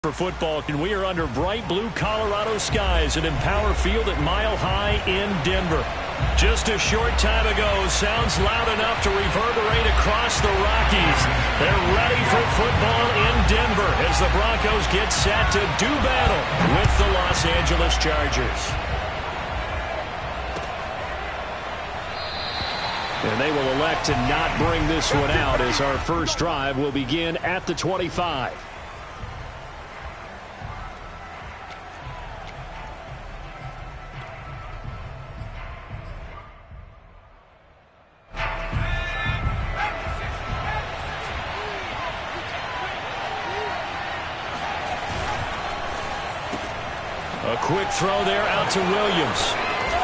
For football, and we are under bright blue Colorado skies at Empower Field at Mile High in Denver. Just a short time ago, sounds loud enough to reverberate across the Rockies. They're ready for football in Denver as the Broncos get set to do battle with the Los Angeles Chargers. And they will elect to not bring this one out as our first drive will begin at the 25. A quick throw there out to Williams.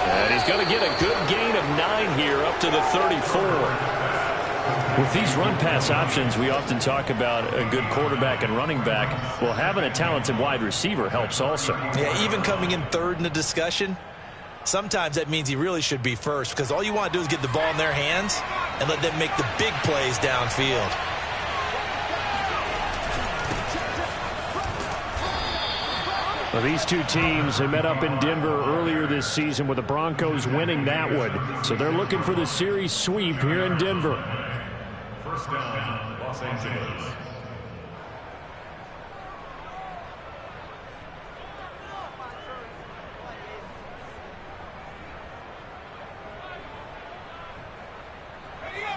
And he's going to get a good gain of 9 here up to the 34. With these run-pass options, we often talk about a good quarterback and running back. Well, having a talented wide receiver helps also. Yeah, even coming in third in the discussion, sometimes that means he really should be first because all you want to do is get the ball in their hands and let them make the big plays downfield. Well, these two teams, they met up in Denver earlier this season with the Broncos winning that one. So they're looking for the series sweep here in Denver. First down, Los Angeles.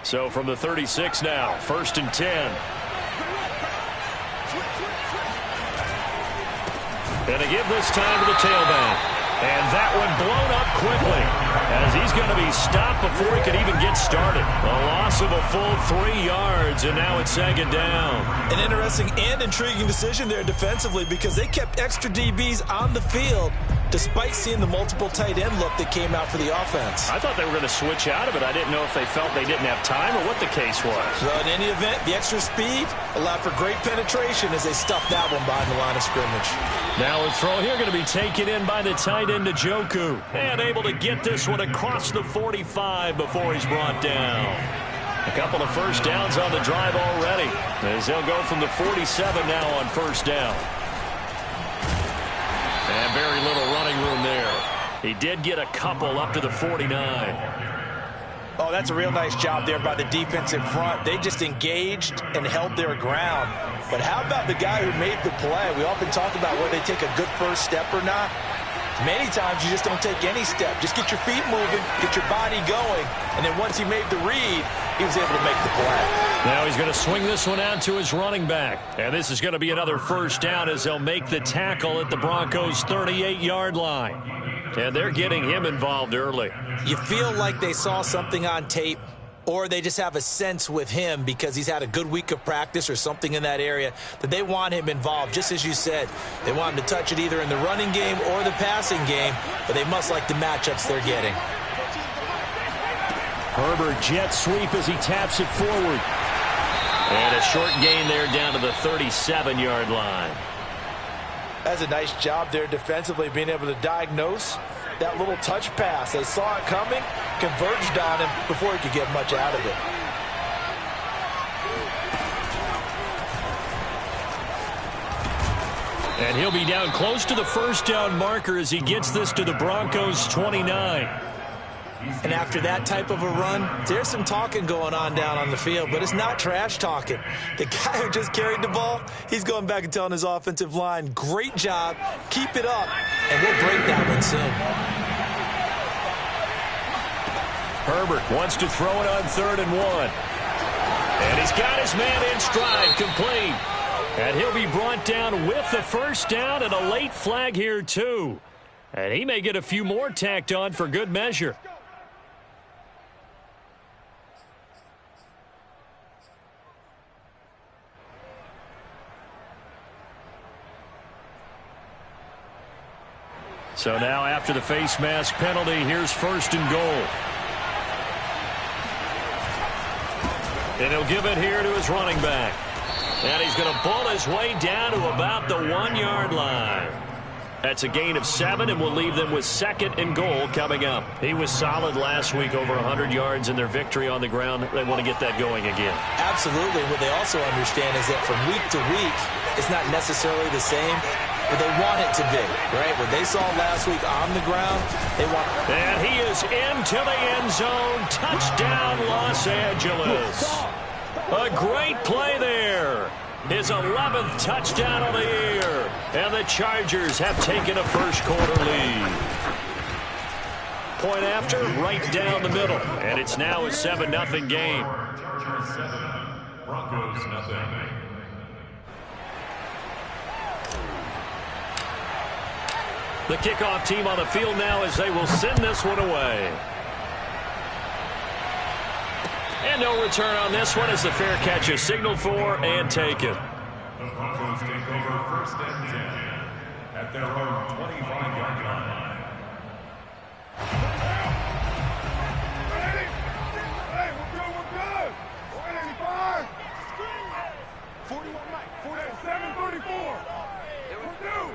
So from the 36 now, 1st and 10. And to give this time to the tailback. And that one blown up quickly as he's going to be stopped before he could even get started. A loss of a full 3 yards, and now it's 2nd down. An interesting and intriguing decision there defensively because they kept extra DBs on the field despite seeing the multiple tight end look that came out for the offense. I thought they were going to switch out of it. I didn't know if they felt they didn't have time or what the case was. So in any event, the extra speed allowed for great penetration as they stuffed that one behind the line of scrimmage. Now a throw here going to be taken in by the tight end Njoku. And able to get this one across the 45 before he's brought down. A couple of first downs on the drive already as they'll go from the 47 now on 1st down. And very little running room there. He did get a couple up to the 49. Oh, that's a real nice job there by the defense in front. They just engaged and held their ground. But how about the guy who made the play? We often talk about whether they take a good first step or not. Many times you just don't take any step. Just get your feet moving, get your body going, and then once he made the read, he was able to make the play. Now he's going to swing this one out to his running back. And this is going to be another first down as they'll make the tackle at the Broncos' 38-yard line. And they're getting him involved early. You feel like they saw something on tape, or they just have a sense with him because he's had a good week of practice or something in that area that they want him involved. Just as you said, they want him to touch it either in the running game or the passing game, but they must like the matchups they're getting. Herbert jet sweep as he taps it forward. And a short gain there down to the 37-yard line. That's a nice job there defensively, being able to diagnose that little touch pass. They saw it coming, converged on him before he could get much out of it. And he'll be down close to the first down marker as he gets this to the Broncos' 29. And after that type of a run, there's some talking going on down on the field, but it's not trash talking. The guy who just carried the ball, he's going back and telling his offensive line, great job, keep it up, and we'll break that one soon. Herbert wants to throw it on 3rd and 1. And he's got his man in stride, complete. And he'll be brought down with the first down and a late flag here too. And he may get a few more tacked on for good measure. So now after the face mask penalty, here's 1st and goal. And he'll give it here to his running back. And he's going to pull his way down to about the 1-yard line. That's a gain of 7, and will leave them with 2nd and goal coming up. He was solid last week, over 100 yards in their victory on the ground. They want to get that going again. Absolutely. What they also understand is that from week to week, it's not necessarily the same, but they want it to be, right? What they saw last week on the ground, they want. And he is into the end zone. Touchdown, Los Angeles. A great play there. His 11th touchdown of the year. And the Chargers have taken a first-quarter lead. Point after, right down the middle. And it's now a 7-0 game. Chargers 7, Broncos nothing. The kickoff team on the field now as they will send this one away. And no return on this one as the fair catch is signaled for and taken. The Broncos take over 1st and 10 at their own 25-yard line. Hey, we're good. 185. 41 Mike. 734. We're due.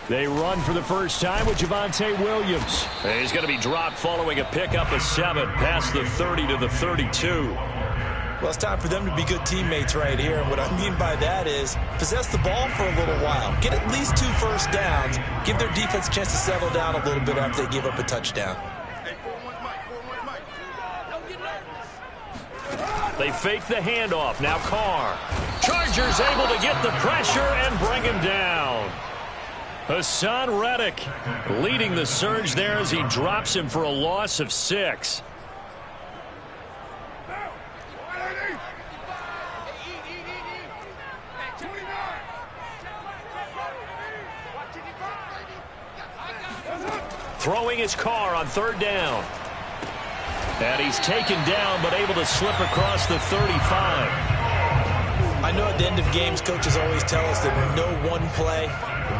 They run for the first time with Javonte Williams. And he's going to be dropped following a pickup of 7 past the 30 to the 32. Well, it's time for them to be good teammates right here. And what I mean by that is possess the ball for a little while. Get at least 2 first downs. Give their defense a chance to settle down a little bit after they give up a touchdown. They fake the handoff. Now Carr. Chargers able to get the pressure and bring him down. Hassan Reddick leading the surge there as he drops him for a loss of 6. Throwing his Carr on 3rd down. And he's taken down but able to slip across the 35. I know at the end of games, coaches always tell us that no one play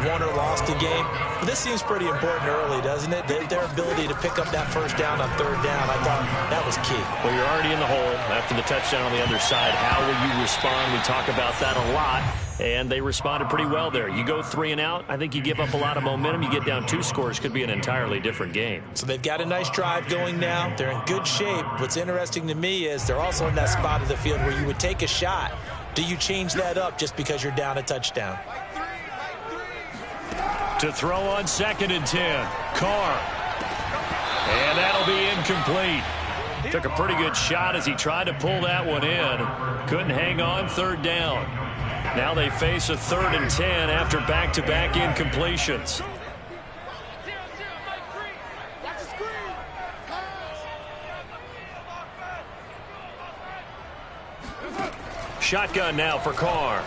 won or lost a game. But this seems pretty important early, doesn't it? Their ability to pick up that first down on 3rd down, I thought that was key. Well, you're already in the hole after the touchdown on the other side. How will you respond? We talk about that a lot. And they responded pretty well there. You go 3 and out, I think you give up a lot of momentum. You get down 2 scores, could be an entirely different game. So they've got a nice drive going now. They're in good shape. What's interesting to me is they're also in that spot of the field where you would take a shot. Do you change that up just because you're down a touchdown? To throw on 2nd and 10. Carr. And that'll be incomplete. Took a pretty good shot as he tried to pull that one in. Couldn't hang on. 3rd down. Now they face a 3rd and 10 after back-to-back incompletions. Shotgun now for Carr.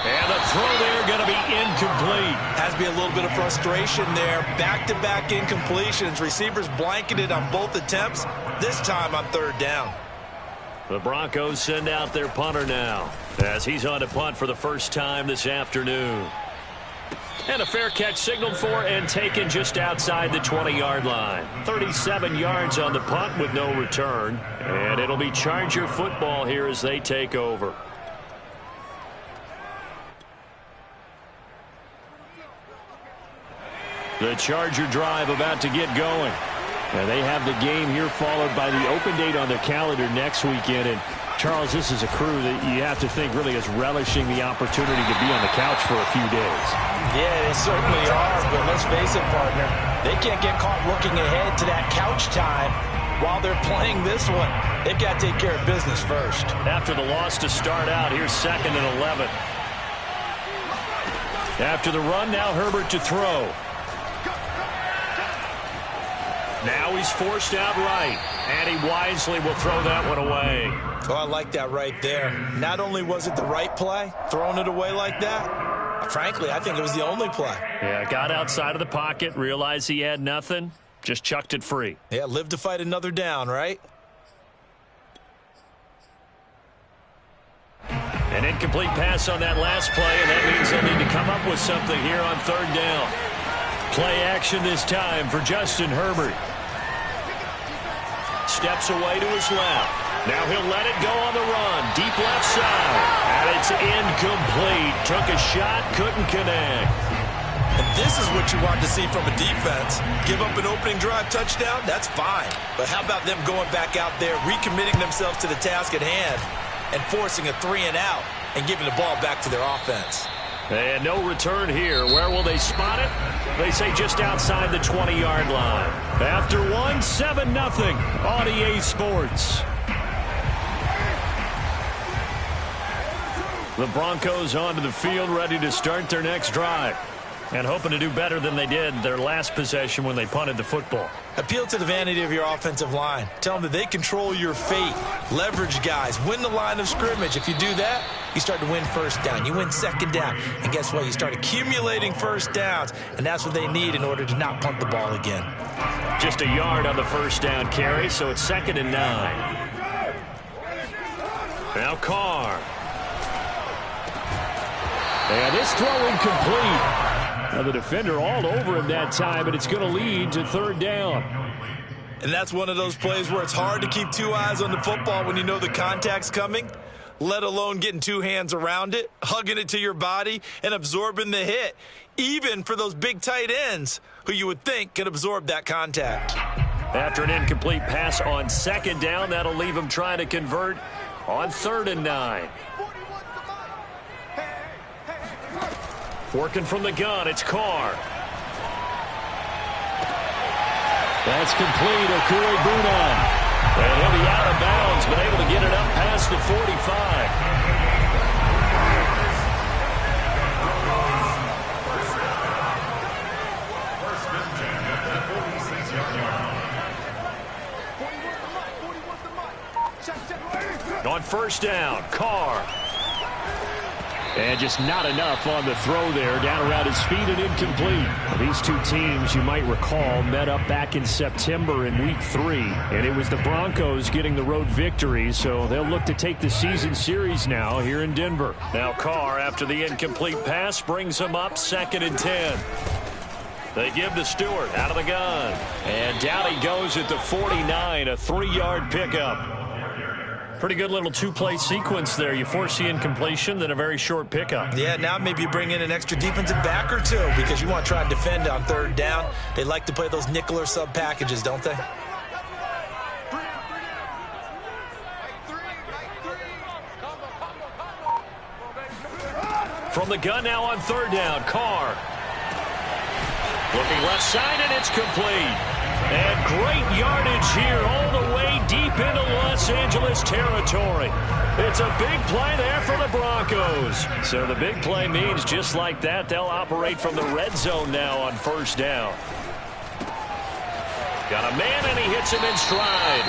And the throw there going to be incomplete. Has to be a little bit of frustration there. Back-to-back incompletions. Receivers blanketed on both attempts, this time on 3rd down. The Broncos send out their punter now as he's on to punt for the first time this afternoon. And a fair catch signaled for and taken just outside the 20-yard line. 37 yards on the punt with no return. And it'll be Charger football here as they take over. The Charger drive about to get going. And they have the game here followed by the open date on their calendar next weekend. And Charles, this is a crew that you have to think really is relishing the opportunity to be on the couch for a few days. Yeah, they certainly are. But let's face it, partner, they can't get caught looking ahead to that couch time while they're playing this one. They've got to take care of business first. After the loss to start out, here's 2nd and 11. After the run, now Herbert to throw. Now he's forced out right, and he wisely will throw that one away. Oh, I like that right there. Not only was it the right play, throwing it away like that, frankly, I think it was the only play. Yeah, got outside of the pocket, realized he had nothing, just chucked it free. Yeah, live to fight another down, right? An incomplete pass on that last play, and that means they'll need to come up with something here on 3rd down. Play action this time for Justin Herbert. Steps away to his left. Now he'll let it go on the run. Deep left side. And it's incomplete. Took a shot, couldn't connect. And this is what you want to see from a defense. Give up an opening drive touchdown, that's fine. But how about them going back out there, recommitting themselves to the task at hand, and forcing a 3-and-out and giving the ball back to their offense. And no return here. Where will they spot it? They say just outside the 20-yard line. After one, 7-0 on EA Sports. The Broncos onto the field, ready to start their next drive. And hoping to do better than they did their last possession when they punted the football. Appeal to the vanity of your offensive line. Tell them that they control your fate. Leverage guys. Win the line of scrimmage. If you do that, you start to win first down. You win second down. And guess what? You start accumulating first downs. And that's what they need in order to not punt the ball again. Just a yard on the first down carry, so it's 2nd and 9. Now Carr. And this throw incomplete. Now the defender all over him that time, and it's going to lead to 3rd down. And that's one of those plays where it's hard to keep two eyes on the football when you know the contact's coming, let alone getting two hands around it, hugging it to your body, and absorbing the hit, even for those big tight ends who you would think could absorb that contact. After an incomplete pass on 2nd down, that'll leave him trying to convert on 3rd and 9. Working from the gun, it's Carr. That's complete, Okure-Bunan. And he'll be out of bounds, but able to get it up past the 45. On 1st down, Carr. And just not enough on the throw there, down around his feet and incomplete. These two teams, you might recall, met up back in September in Week 3. And it was the Broncos getting the road victory, so they'll look to take the season series now here in Denver. Now Carr, after the incomplete pass, brings him up 2nd and 10. They give to Stewart out of the gun. And down he goes at the 49, a 3-yard pickup. Pretty good little two-play sequence there. You force the incompletion, then a very short pickup. Yeah, now maybe you bring in an extra defensive back or two because you want to try and defend on 3rd down. They like to play those nickel or sub packages, don't they? From the gun now on 3rd down, Carr. Looking left side, and it's complete. And great yardage here all the way deep into Los Angeles territory. It's a big play there for the Broncos. So the big play means just like that, they'll operate from the red zone now on 1st down. Got a man, and he hits him in stride.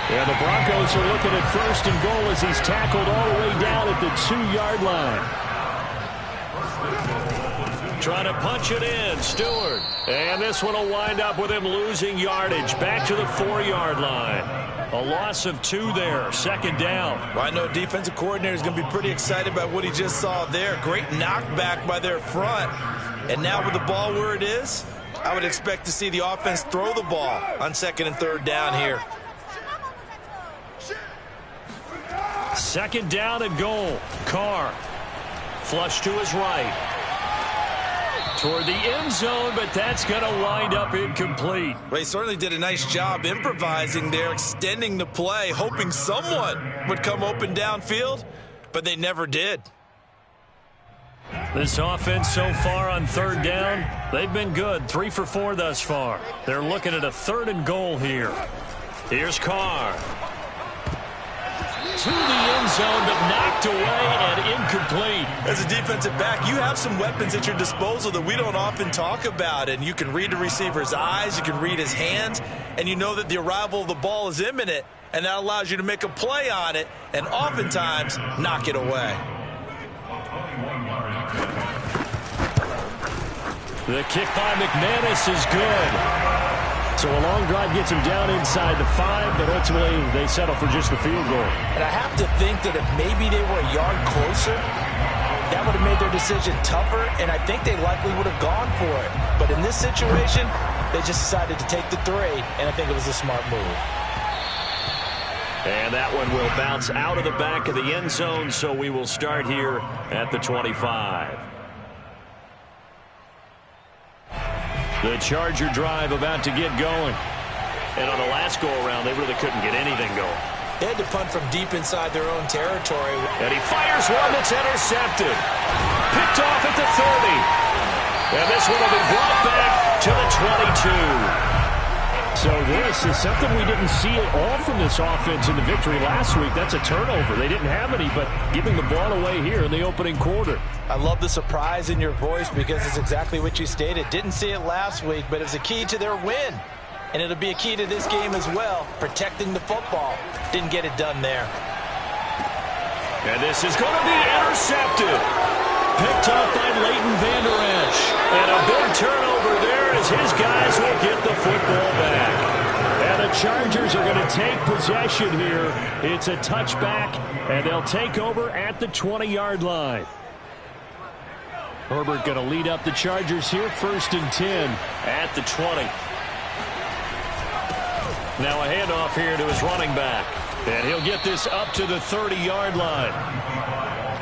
And the Broncos are looking at 1st and goal as he's tackled all the way down at the 2-yard line. Trying to punch it in, Stewart. And this one will wind up with him losing yardage back to the 4-yard line. A loss of 2 there, 2nd down. Well, I know defensive coordinator is going to be pretty excited about what he just saw there. Great knockback by their front. And now with the ball where it is, I would expect to see the offense throw the ball on 2nd and 3rd down here. 2nd down and goal. Carr. Flush to his right. Toward the end zone, but that's going to wind up incomplete. Well, he certainly did a nice job improvising there, extending the play, hoping someone would come open downfield, but they never did. This offense so far on 3rd down, they've been good. 3 for 4 thus far. They're looking at a 3rd and goal here. Here's Carr. To the end zone, but knocked away and incomplete. As a defensive back, you have some weapons at your disposal that we don't often talk about, and you can read the receiver's eyes, you can read his hands, and you know that the arrival of the ball is imminent, and that allows you to make a play on it and oftentimes knock it away. The kick by McManus is good. So a long drive gets him down inside the 5, but ultimately they settle for just the field goal. And I have to think that if maybe they were a yard closer, that would have made their decision tougher, and I think they likely would have gone for it. But in this situation, they just decided to take the 3, and I think it was a smart move. And that one will bounce out of the back of the end zone, so we will start here at the 25. The Charger drive about to get going. And on the last go-around, they really couldn't get anything going. They had to punt from deep inside their own territory. And he fires one that's intercepted. Picked off at the 30. And this one will be brought back to the 22. So this is something we didn't see at all from this offense in the victory last week. That's a turnover. They didn't have any, but giving the ball away here in the opening quarter. I love the surprise in your voice because it's exactly what you stated. Didn't see it last week, but it was a key to their win. And it'll be a key to this game as well, protecting the football. Didn't get it done there. And this is going to be intercepted. Picked up by Leighton Vander Esch. And a big turnover there as his guys will get the football back. And the Chargers are going to take possession here. It's a touchback, and they'll take over at the 20-yard line. Herbert going to lead up the Chargers here, 1st and 10 at the 20. Now a handoff here to his running back. And he'll get this up to the 30-yard line.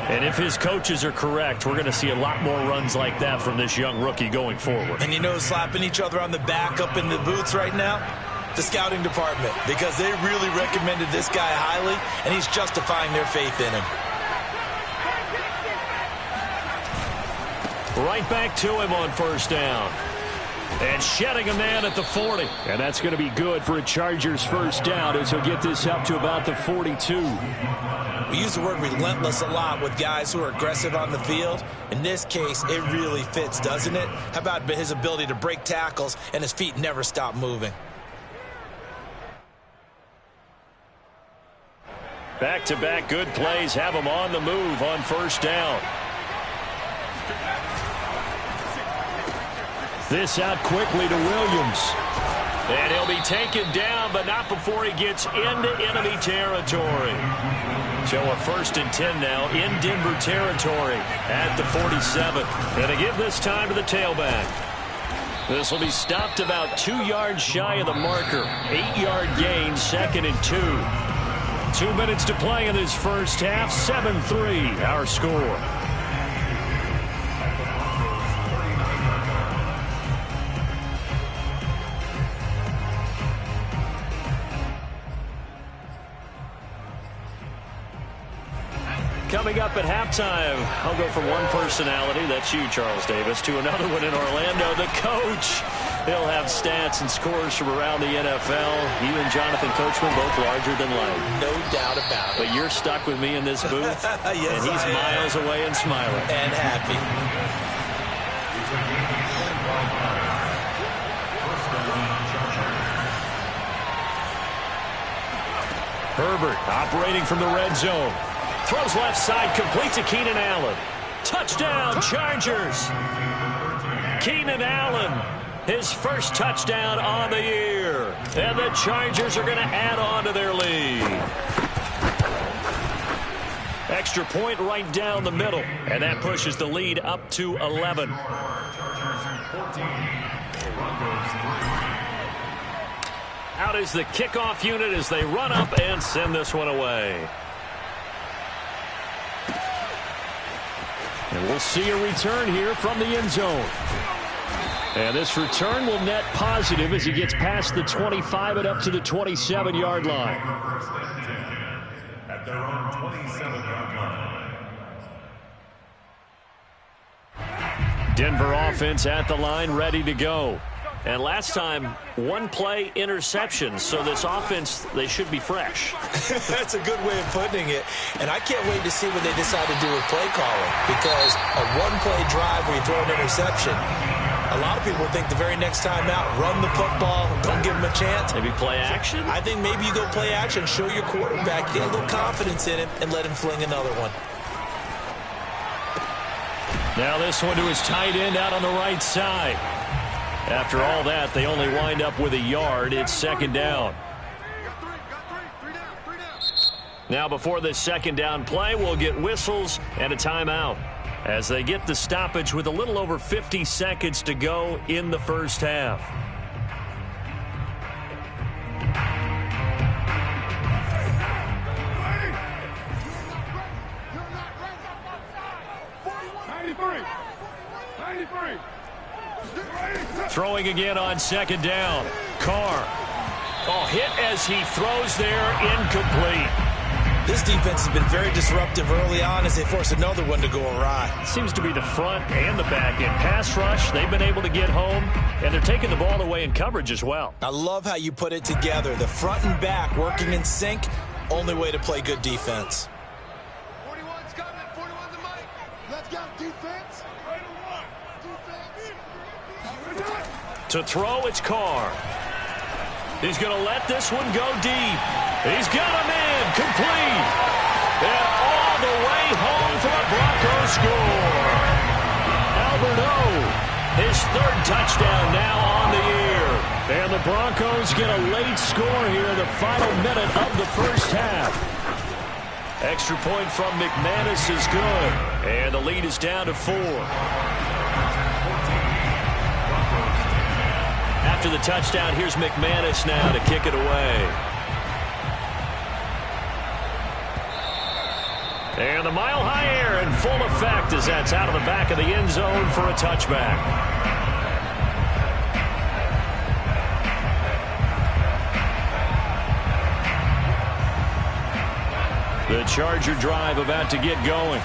And if his coaches are correct, we're going to see a lot more runs like that from this young rookie going forward. And you know, slapping each other on the back up in the booths right now? The scouting department. Because they really recommended this guy highly, and he's justifying their faith in him. Right back to him on 1st down. And shedding a man at the 40. And that's going to be good for a Chargers 1st down as he'll get this up to about the 42. We use the word relentless a lot with guys who are aggressive on the field. In this case, it really fits, doesn't it? How about his ability to break tackles and his feet never stop moving? Back-to-back good plays have him on the move on 1st down. This out quickly to Williams. And he'll be taken down, but not before he gets into enemy territory. So a 1st and 10 now in Denver territory at the 47. And to give this time to the tailback. This will be stopped about 2 yards shy of the marker. 8-yard gain, 2nd and 2. 2 minutes to play in this first half. 7-3 our score. Coming up at halftime, I'll go from one personality, that's you, Charles Davis, to another one in Orlando, the coach. He'll have stats and scores from around the NFL. You and Jonathan Coachman both larger than life. No doubt about it. But you're stuck with me in this booth, yes, and he's miles away and smiling. And happy. Herbert operating from the red zone. Throws left side, complete to Keenan Allen. Touchdown, Chargers. Keenan Allen, his first touchdown on the year. And the Chargers are going to add on to their lead. Extra point right down the middle. And that pushes the lead up to 11. Out is the kickoff unit as they run up and send this one away. And we'll see a return here from the end zone. And this return will net positive as he gets past the 25 and up to the 27-yard line. At their own 27-yard line. Denver offense at the line, ready to go. And last time, one play interception. So this offense, they should be fresh. That's a good way of putting it. And I can't wait to see what they decide to do with play calling. Because a one-play drive where you throw an interception, a lot of people think the very next time out, run the football, don't give him a chance. Maybe play action? I think maybe you go play action, show your quarterback, get a little confidence in him, and let him fling another one. Now this one to his tight end out on the right side. After all that, they only wind up with a yard. It's 2nd down. Now before this 2nd down play, we'll get whistles and a timeout as they get the stoppage with a little over 50 seconds to go in the first half. 93. 93. Throwing again on second down. Carr. Oh, hit as he throws there, incomplete. This defense has been very disruptive early on as they force another one to go awry. Seems to be the front and the back end. Pass rush, they've been able to get home, and they're taking the ball away in coverage as well. I love how you put it together. The front and back working in sync, only way to play good defense. 41's coming. 41's the mic. Let's go, defense. Defense. To throw, it's Carr. He's going to let this one go deep. He's got a man, complete. And all the way home for a Broncos score. Alberto, his third touchdown now on the year. And the Broncos get a late score here in the final minute of the first half. Extra point from McManus is good. And the lead is down to 4. After the touchdown, here's McManus now to kick it away. And the mile-high air in full effect as that's out of the back of the end zone for a touchback. The Charger drive about to get going.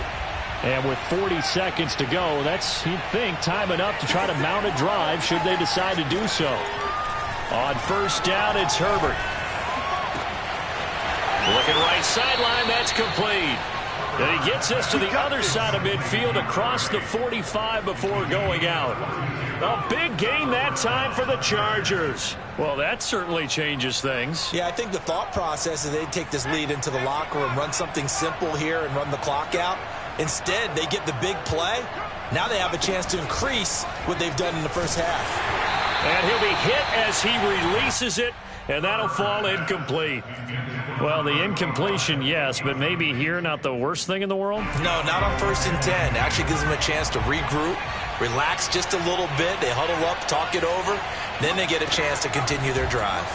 And with 40 seconds to go, that's, you'd think, time enough to try to mount a drive should they decide to do so. On first down, it's Herbert. Looking right sideline, that's complete. And he gets us to the other side of midfield across the 45 before going out. A big gain that time for the Chargers. Well, that certainly changes things. Yeah, I think the thought process is they'd take this lead into the locker room, run something simple here and run the clock out. Instead, they get the big play. Now they have a chance to increase what they've done in the first half. And he'll be hit as he releases it, and that'll fall incomplete. Well, the incompletion, yes, but maybe here not the worst thing in the world? No, not on 1st and 10. Actually gives them a chance to regroup, relax just a little bit. They huddle up, talk it over. Then they get a chance to continue their drive.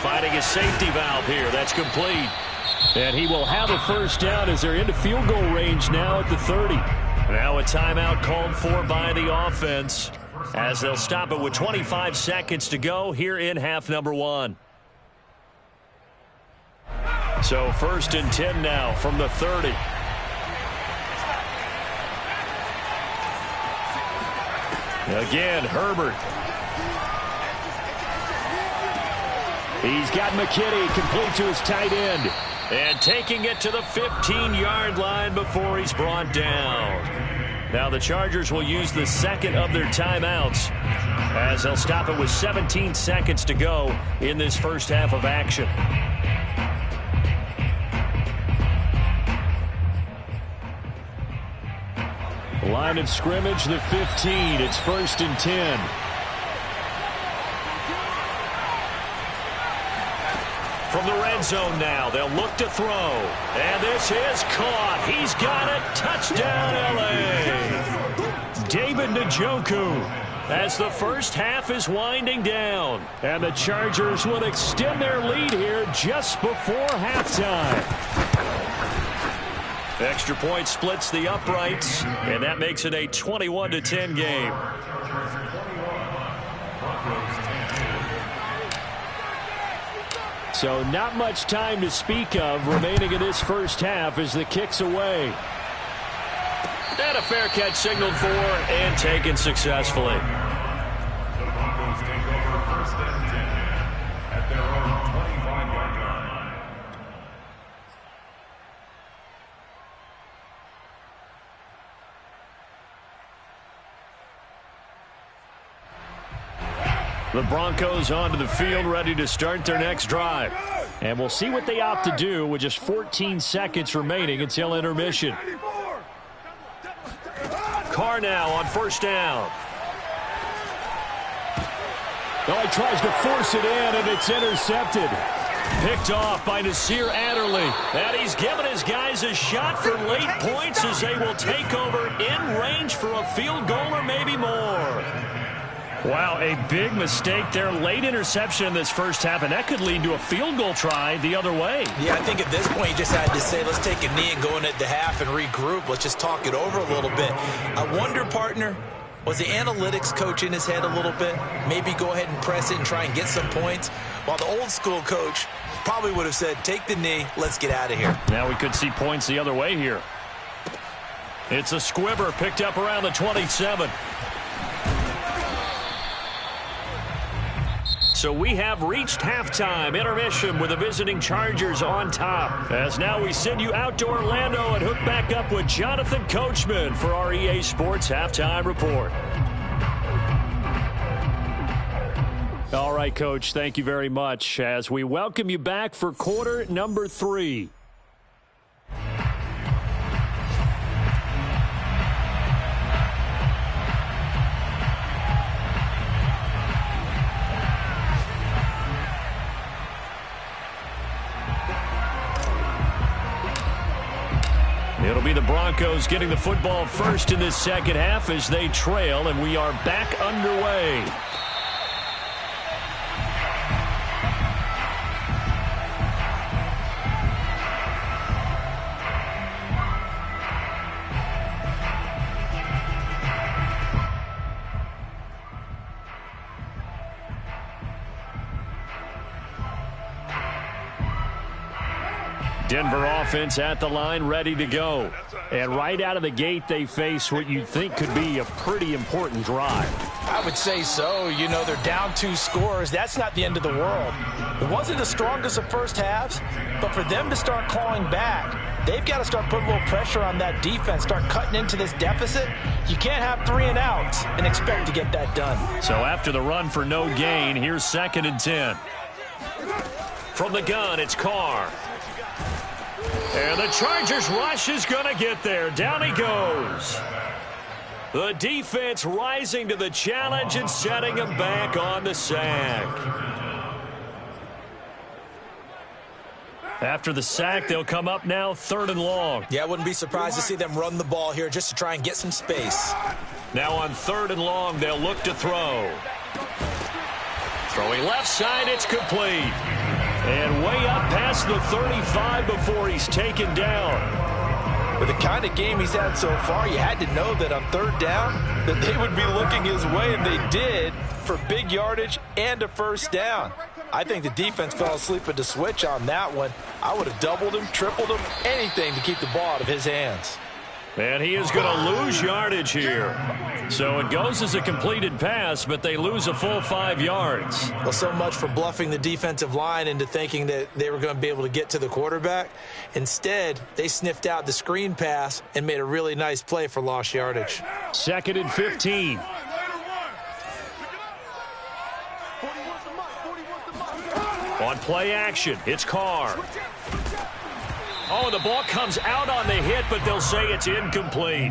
Finding a safety valve here. That's complete. And he will have a first down as they're into field goal range now at the 30. Now a timeout called for by the offense as they'll stop it with 25 seconds to go here in half number 1. So 1st and 10 now from the 30. Again, Herbert. He's got McKinney complete to his tight end. And taking it to the 15-yard line before he's brought down. Now the Chargers will use the second of their timeouts as they'll stop it with 17 seconds to go in this first half of action. Line of scrimmage, the 15. It's 1st and 10. From the red zone now, they'll look to throw. And this is caught. He's got it. Touchdown, L.A. David Njoku as the first half is winding down. And the Chargers will extend their lead here just before halftime. Extra point splits the uprights, and that makes it a 21-10 game. So not much time to speak of remaining in this first half as the kick's away. And a fair catch signaled for and taken successfully. The Broncos take over 1st and 10 at their own 25-yard line. The Broncos onto the field, ready to start their next drive. And we'll see what they opt to do with just 14 seconds remaining until intermission. Carr now on first down. Oh, he tries to force it in, and it's intercepted. Picked off by Nasir Adderley. And he's given his guys a shot for late points as they will take over in range for a field goal or maybe more. Wow, a big mistake there. Late interception in this first half, and that could lead to a field goal try the other way. Yeah, I think at this point you just had to say, let's take a knee and go in at the half and regroup. Let's just talk it over a little bit. I wonder, partner, was the analytics coach in his head a little bit? Maybe go ahead and press it and try and get some points? While the old school coach probably would have said, take the knee, let's get out of here. Now we could see points the other way here. It's a squibber picked up around the 27. So we have reached halftime intermission with the visiting Chargers on top. As now we send you out to Orlando and hook back up with Jonathan Coachman for our EA Sports Halftime Report. All right, Coach, thank you very much as we welcome you back for quarter number 3. It'll be the Broncos getting the football first in this second half as they trail, and we are back underway. Denver offense at the line, ready to go. And right out of the gate, they face what you'd think could be a pretty important drive. I would say so. You know, they're down 2 scores. That's not the end of the world. It wasn't the strongest of first halves, but for them to start clawing back, they've got to start putting a little pressure on that defense, start cutting into this deficit. You can't have 3 and outs and expect to get that done. So after the run for no gain, here's 2nd and 10. From the gun, it's Carr. And the Chargers rush is going to get there. Down he goes. The defense rising to the challenge and setting him back on the sack. After the sack, they'll come up now 3rd and long. Yeah, I wouldn't be surprised to see them run the ball here just to try and get some space. Now on 3rd and long, they'll look to throw. Throwing left side, it's complete. And way up past the 35 before he's taken down. With the kind of game he's had so far, you had to know that on 3rd down that they would be looking his way, and they did, for big yardage and a 1st down. I think the defense fell asleep at the switch on that one. I would have doubled him, tripled him, anything to keep the ball out of his hands. And he is going to lose yardage here. So it goes as a completed pass, but they lose a full 5 yards. Well, so much for bluffing the defensive line into thinking that they were going to be able to get to the quarterback. Instead, they sniffed out the screen pass and made a really nice play for lost yardage. 2nd and 15. On play action, it's Carr. Oh, the ball comes out on the hit, but they'll say it's incomplete.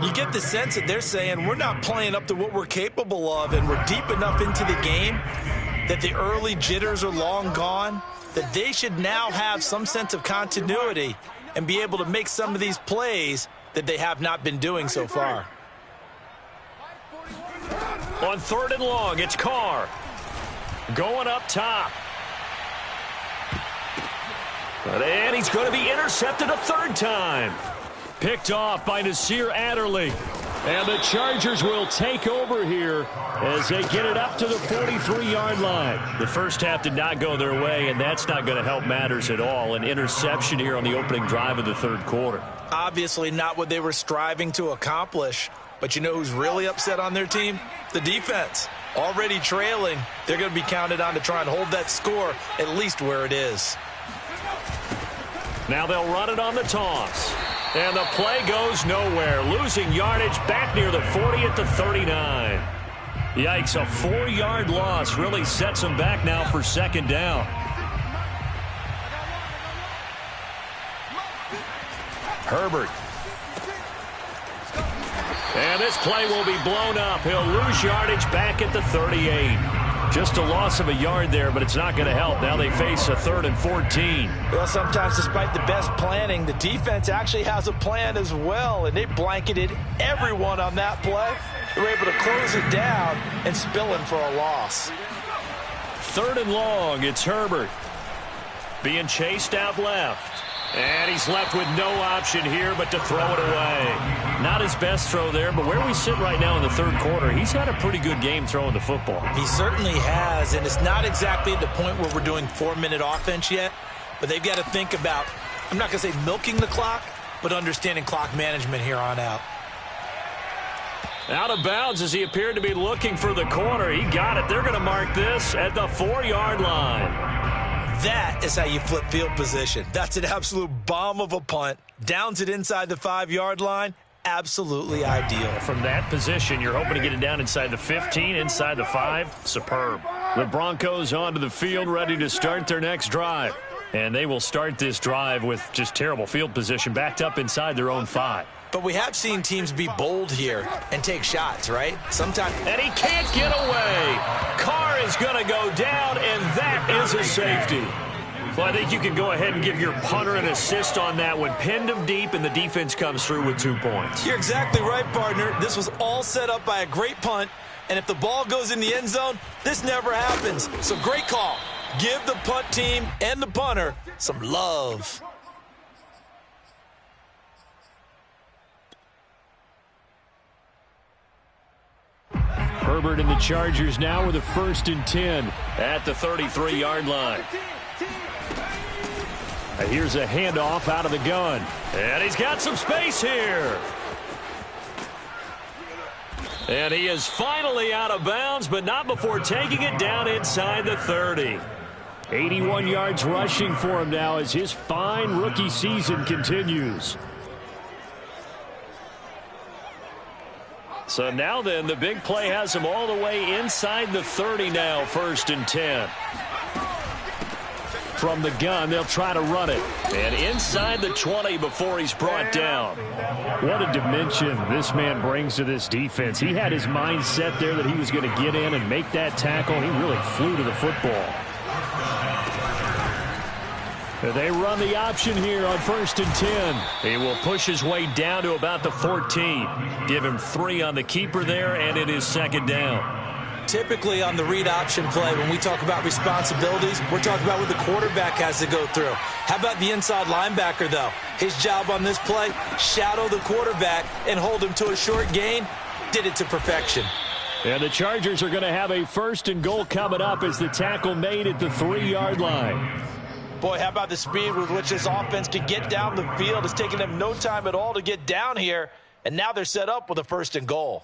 You get the sense that they're saying we're not playing up to what we're capable of, and we're deep enough into the game that the early jitters are long gone, that they should now have some sense of continuity and be able to make some of these plays that they have not been doing so far. On 3rd and long, it's Carr. Going up top. And he's going to be intercepted a 3rd time. Picked off by Nasir Adderley. And the Chargers will take over here as they get it up to the 43-yard line. The first half did not go their way, and that's not going to help matters at all. An interception here on the opening drive of the 3rd quarter. Obviously not what they were striving to accomplish. But you know who's really upset on their team? The defense. Already trailing, they're going to be counted on to try and hold that score at least where it is. Now they'll run it on the toss. And the play goes nowhere. Losing yardage back near the 40 at the 39. Yikes, a 4-yard loss really sets them back now for 2nd down. Herbert. And this play will be blown up. He'll lose yardage back at the 38. Just a loss of a yard there, but it's not going to help. Now they face a 3rd and 14. Well, sometimes despite the best planning, the defense actually has a plan as well, and they blanketed everyone on that play. They were able to close it down and spill in for a loss. 3rd and long. It's Herbert being chased out left. And he's left with no option here but to throw it away. Not his best throw there, but where we sit right now in the 3rd quarter, he's had a pretty good game throwing the football. He certainly has, and it's not exactly at the point where we're doing 4-minute offense yet, but they've got to think about, I'm not going to say milking the clock, but understanding clock management here on out. Out of bounds as he appeared to be looking for the corner. He got it. They're going to mark this at the 4-yard line. That is how you flip field position. That's an absolute bomb of a punt. Downs it inside the 5-yard line. Absolutely ideal. From that position, you're hoping to get it down inside the 15, inside the 5. Superb. The Broncos onto the field, ready to start their next drive. And they will start this drive with just terrible field position, backed up inside their own 5. But we have seen teams be bold here and take shots, right? Sometimes. And he can't get away. Carr is going to go down, and that is a safety. Well, I think you can go ahead and give your punter an assist on that one. Pinned him deep, and the defense comes through with 2 points. You're exactly right, partner. This was all set up by a great punt, and if the ball goes in the end zone, this never happens. So great call. Give the punt team and the punter some love. Herbert and the Chargers now with a 1st and 10 at the 33-yard line. Here's a handoff out of the gun. And he's got some space here. And he is finally out of bounds, but not before taking it down inside the 30. 81 yards rushing for him now as his fine rookie season continues. So now then, the big play has him all the way inside the 30 now, 1st and 10. From the gun, they'll try to run it. And inside the 20 before he's brought down. What a dimension this man brings to this defense. He had his mind set there that he was going to get in and make that tackle. He really flew to the football. They run the option here on 1st and 10. He will push his way down to about the 14. Give him 3 on the keeper there, and it is 2nd down. Typically on the read option play, when we talk about responsibilities, we're talking about what the quarterback has to go through. How about the inside linebacker, though? His job on this play, shadow the quarterback and hold him to a short gain. Did it to perfection. And the Chargers are going to have a 1st and goal coming up as the tackle made at the 3-yard line. Boy, how about the speed with which this offense can get down the field? It's taking them no time at all to get down here, and now they're set up with a 1st and goal.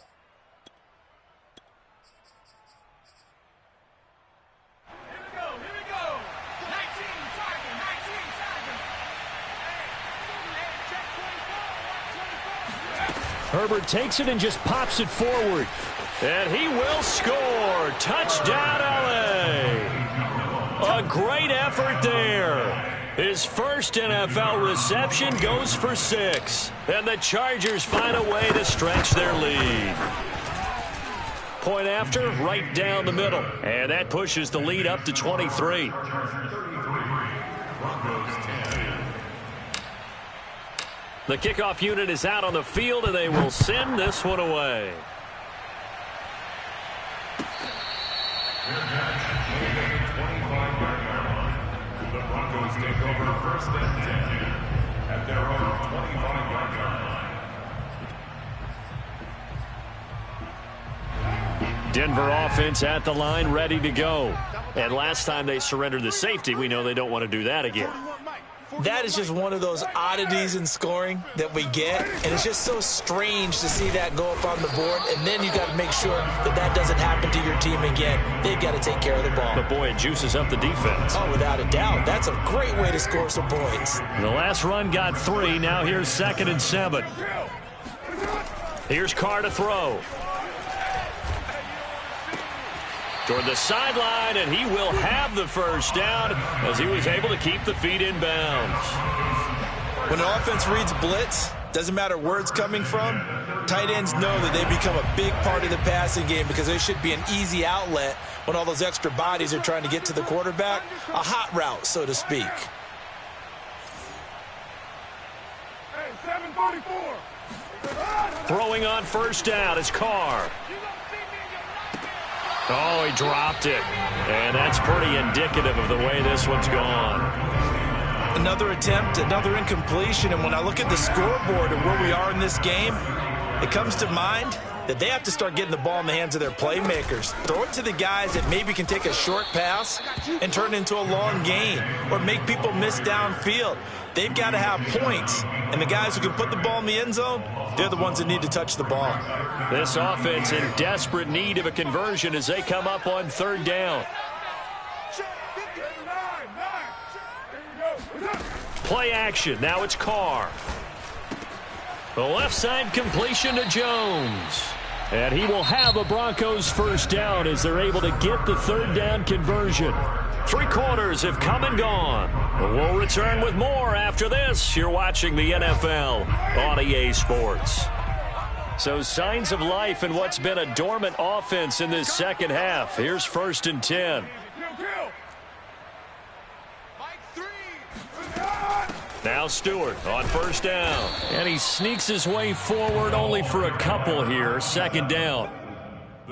Herbert takes it and just pops it forward. And he will score. Touchdown, LA. A great effort there. His first NFL reception goes for 6. And the Chargers find a way to stretch their lead. Point after, right down the middle. And that pushes the lead up to 23. The kickoff unit is out on the field, and they will send this one away. The Broncos take over 1st and 10 at their own 25-yard line. Denver offense at the line, ready to go. And last time they surrendered the safety, we know they don't want to do that again. That is just one of those oddities in scoring that we get, and it's just so strange to see that go up on the board, and then you got to make sure that that doesn't happen to your team again. They've got to take care of the ball. But boy, it juices up the defense. Oh, without a doubt. That's a great way to score some points. The last run got 3. Now here's 2nd and 7. Here's Carr to throw. Toward the sideline, and he will have the 1st down as he was able to keep the feet in bounds. When an offense reads blitz, doesn't matter where it's coming from, tight ends know that they become a big part of the passing game because there should be an easy outlet when all those extra bodies are trying to get to the quarterback. A hot route, so to speak. Throwing on first down is Carr. Oh, he dropped it. And that's pretty indicative of the way this one's gone. Another attempt, another incompletion, and when I look at the scoreboard and where we are in this game, it comes to mind that they have to start getting the ball in the hands of their playmakers. Throw it to the guys that maybe can take a short pass and turn it into a long gain or make people miss downfield. They've got to have points, and the guys who can put the ball in the end zone, they're the ones that need to touch the ball. This offense in desperate need of a conversion as they come up on third down. Play action. Now it's Carr. The left side completion to Jones. And he will have a Broncos first down as they're able to get the third down conversion. 3 quarters have come and gone. We'll return with more after this. You're watching the NFL on EA Sports. So signs of life in what's been a dormant offense in this second half. Here's 1st and 10. Now Stewart on first down. And he sneaks his way forward only for a couple here. 2nd down.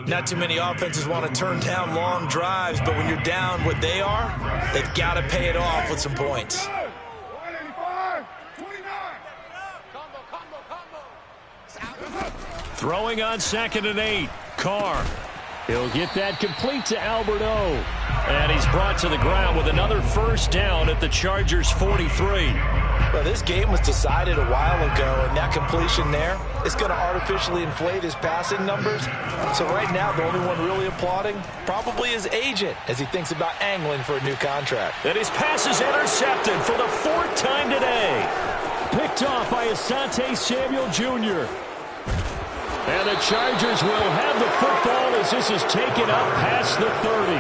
Not too many offenses want to turn down long drives, but when you're down what they are, they've got to pay it off with some points. Throwing on 2nd and 8. Carr. He'll get that complete to Alberto. And he's brought to the ground with another first down at the Chargers' 43. Well, this game was decided a while ago, and that completion there is going to artificially inflate his passing numbers. So right now, the only one really applauding probably his agent as he thinks about angling for a new contract. And his pass is intercepted for the 4th time today. Picked off by Asante Samuel Jr. And the Chargers will have the football as this is taken up past the 30.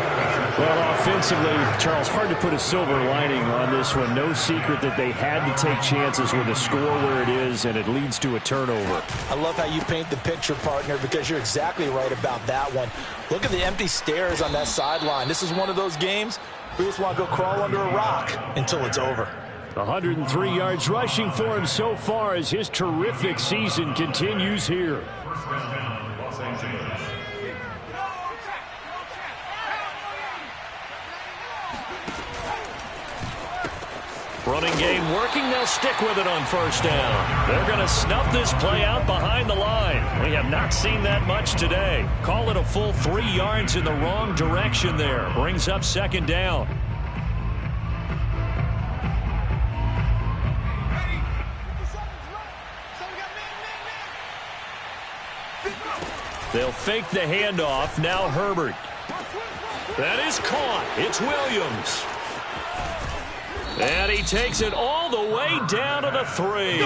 Well, offensively, Charles, hard to put a silver lining on this one. No secret that they had to take chances with a score where it is, and it leads to a turnover. I love how you paint the picture, partner, because you're exactly right about that one. Look at the empty stairs on that sideline. This is one of those games we just want to go crawl under a rock until it's over. 103 yards rushing for him so far as his terrific season continues here. Los Angeles. Running game working. They'll stick with it on first down. They're going to snuff this play out behind the line. We have not seen that much today. Call it a full 3 yards in the wrong direction there. Brings up 2nd down. They'll fake the handoff. Now Herbert. That is caught. It's Williams. And he takes it all the way down to the 3.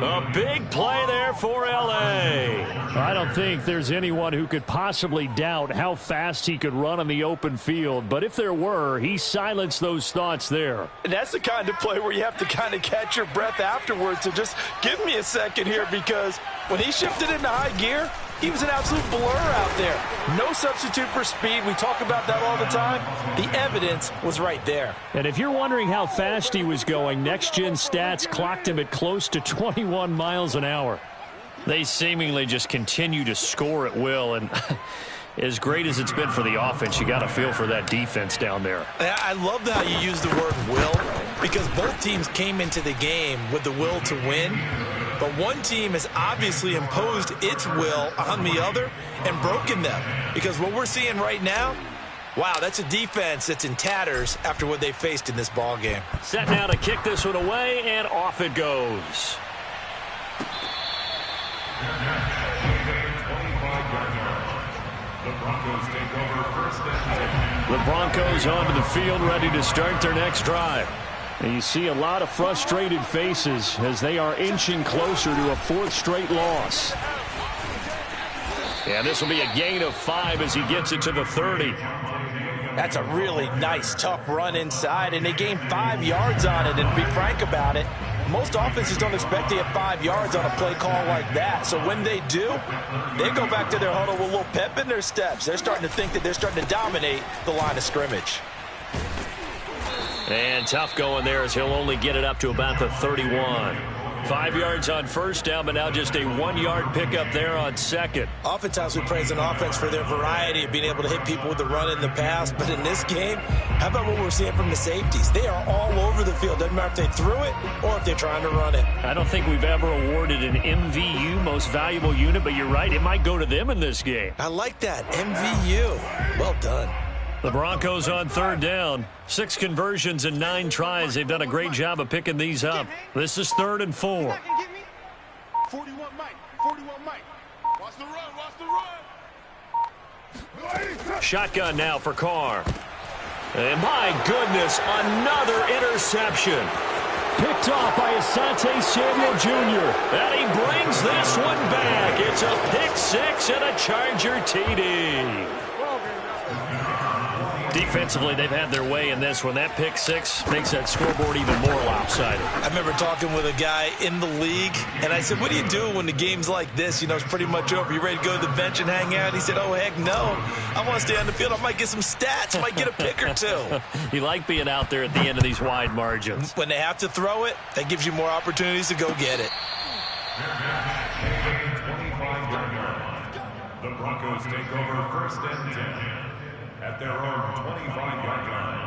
A big play there for L.A. I don't think there's anyone who could possibly doubt how fast he could run on the open field. But if there were, he silenced those thoughts there. And that's the kind of play where you have to kind of catch your breath afterwards. So just give me a second here, because when he shifted into high gear, he was an absolute blur out there. No substitute for speed. We talk about that all the time. The evidence was right there. And if you're wondering how fast he was going, Next Gen Stats clocked him at close to 21 miles an hour. They seemingly just continue to score at will, and as great as it's been for the offense, you got to feel for that defense down there. I love how you use the word will, because both teams came into the game with the will to win. But one team has obviously imposed its will on the other and broken them. Because what we're seeing right now, wow, that's a defense that's in tatters after what they faced in this ball game. Set now to kick this one away, and off it goes. The Broncos take over 1st and 10. The Broncos onto the field, ready to start their next drive. And you see a lot of frustrated faces as they are inching closer to a 4th straight loss. And this will be a gain of 5 as he gets it to the 30. That's a really nice, tough run inside, and they gained 5 yards on it. And to be frank about it, most offenses don't expect to get 5 yards on a play call like that. So when they do, they go back to their huddle with a little pep in their steps. They're starting to think that they're starting to dominate the line of scrimmage. And tough going there as he'll only get it up to about the 31. 5 yards on first down, but now just a 1-yard pickup there on second. Oftentimes we praise an offense for their variety of being able to hit people with the run in the pass. But in this game, how about what we're seeing from the safeties? They are all over the field. Doesn't matter if they threw it or if they're trying to run it. I don't think we've ever awarded an MVU, most valuable unit, but you're right. It might go to them in this game. I like that. MVU. Well done. The Broncos on third down. 6 conversions and 9 tries. They've done a great job of picking these up. This is 3rd and 4. 41 Mike. 41 Mike. Watch the run. Watch the run. Shotgun now for Carr. And my goodness, another interception. Picked off by Asante Samuel Jr. And he brings this one back. It's a pick 6 and a Charger TD. Defensively, they've had their way in this one. That pick 6 makes that scoreboard even more lopsided. I remember talking with a guy in the league, and I said, what do you do when the game's like this? You know, it's pretty much over. You ready to go to the bench and hang out? He said, oh, heck no. I want to stay on the field. I might get some stats. I might get a pick or 2. You like being out there at the end of these wide margins. When they have to throw it, that gives you more opportunities to go get it. 25-yard line. The Broncos take over 1st and 10 at their own 25-yard line.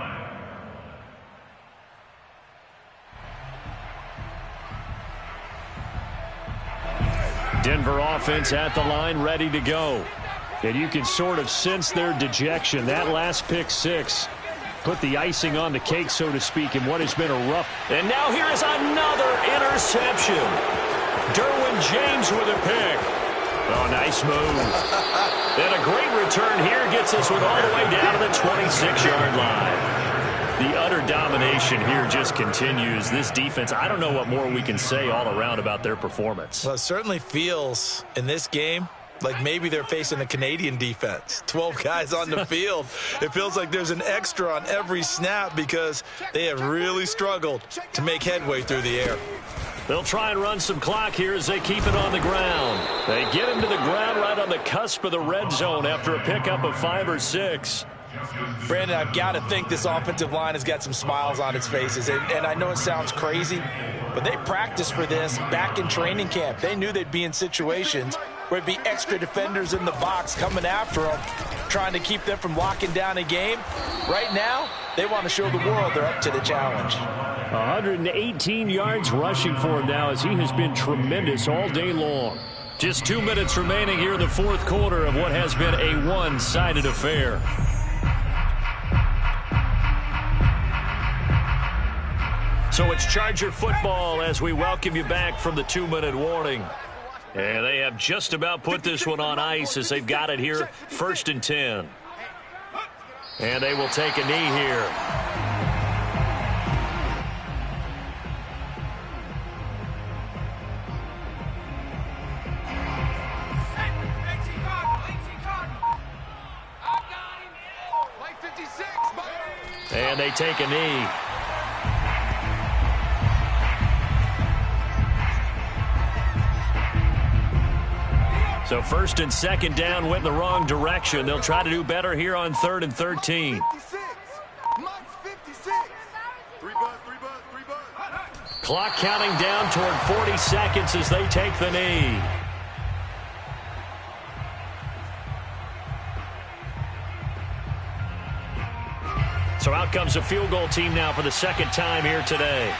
Denver offense at the line, ready to go. And you can sort of sense their dejection. That last pick 6 put the icing on the cake, so to speak, in what has been a rough. And now here is another interception. Derwin James with a pick. Oh, nice move. And a great return here gets this one all the way down to the 26-yard line. The utter domination here just continues. This defense, I don't know what more we can say all around about their performance. Well, it certainly feels in this game like maybe they're facing a Canadian defense. 12 guys on the field. It feels like there's an extra on every snap because they have really struggled to make headway through the air. They'll try and run some clock here as they keep it on the ground. They get him to the ground right on the cusp of the red zone after a pickup of 5 or 6. Brandon, I've got to think this offensive line has got some smiles on its faces. And I know it sounds crazy, but they practiced for this back in training camp. They knew they'd be in situations where it'd be extra defenders in the box coming after them, trying to keep them from locking down a game. Right now, they want to show the world they're up to the challenge. 118 yards rushing for him now as he has been tremendous all day long. Just 2 minutes remaining here in the 4th quarter of what has been a one-sided affair. So it's Charger football as we welcome you back from the 2-minute warning. And they have just about put this one on ice as they've got it here, 1st and 10. And they will take a knee here. And they take a knee. So 1st and 2nd down went in the wrong direction. They'll try to do better here on 3rd and 13. Clock counting down toward 40 seconds as they take the knee. So out comes a field goal team now for the 2nd time here today.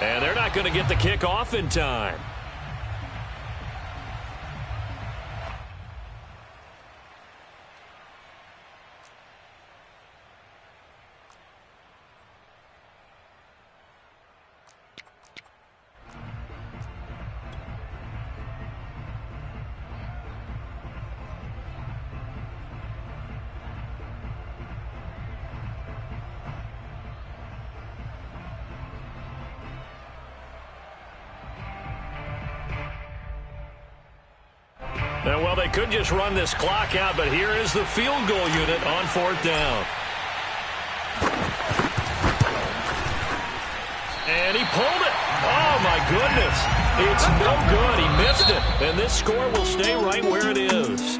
And they're not going to get the kick off in time. Well, they could just run this clock out, but here is the field goal unit on 4th down. And he pulled it. Oh, my goodness. It's no good. He missed it. And this score will stay right where it is.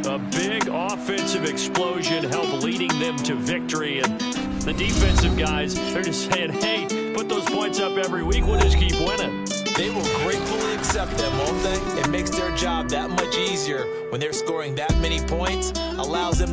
A big offensive explosion helped leading them to victory. And the defensive guys, they're just saying, hey, put those points up every week. We'll just keep winning. They will gratefully accept them, won't they? It makes their job that much easier when they're scoring that many points, allows them to